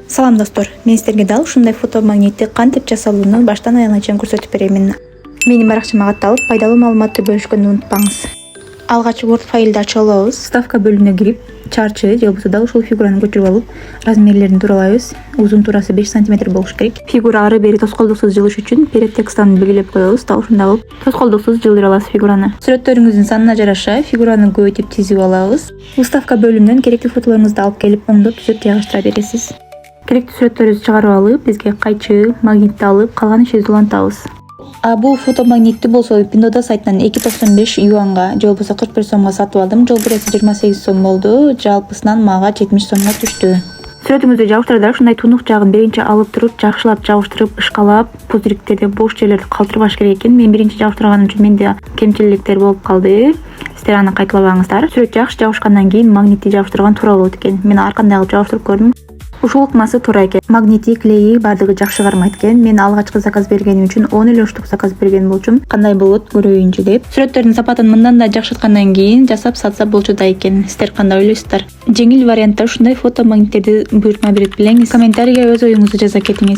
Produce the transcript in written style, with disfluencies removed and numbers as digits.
Салам достор, мен сіздерге дал ушундай фотомагнитти кантип жасалууну баштан аягына чейин көрсөтүп беремин. Менин баракчама катталып, пайдалуу маалыматты бөлүшкөндү унутпаңыз. Алгач Word файлды ачып алабыз. Вставка бөлүмүнө кирип, чарчы же болбосо дал ушул фигураны көчүрүп алып, размерлерин тууралайбыз. Узун туурасы 5 см болуш керек. Фигура ары бери тоскоолдуксуз жылыш үчүн перед текстан белгилеп коебуз. Дал ушундай кылып тоскоолдуксуз жылдыра аласыз фигураны. Сүрөттөрүңүздүн санына жараша фигураны көбөйтүп тизип алабыз. Вставка бөлүмүнөн керектүү фотолоруңузду алып келип, оңдоп түзөп жайгаштыра бересиз. Керектүү сүрөттөрүбүздү чыгарып алып, бизге кайчы, магнитти алып, калган ишибизди улантабыз. Бул фотомагнитти болсо Pinduoduo сайтынан 2,95 юанга же болбосо 41 сомго сатып алдым. Жол киреси 28 сом болду. Жалпысынан мага 70 сомго түштү. Сүрөтүңүздү жабыштырда ушундай тунук жагын биринчи алып туруп, жакшылап жабыштырып, ышкалап, пузыриктерди, бош жерлерди калтырбаш керек экен. Мен биринчи жабыштырганым үчүн менде кемчиликтер болуп калды. Сиздер аны кайталабаңыздар. Сүрөт жакшы жабышкандан кийин магнитти жабыштырган туура болот экен. Мен ар кандай кылып жабыштырып көрдүм. Ушул ыкмасы туура экен. Магнити, клейи бардыгы жакшы кармайт экен. Мен алгачкы заказ бергеним үчүн 10 эле штук заказ берген болчумун. Кандай болот көрөйүнчү деп. Сүрөттөрдүн сапатын мындан да жакшырткандан кийин жасап сатса болчу да экен. Сиздер кандай ойлойсуздар? Жеңил вариантта ушундай фотомагниттерди буйртма берип билеңиз. Комментарийге өз оюңузду жаза кетиңиз.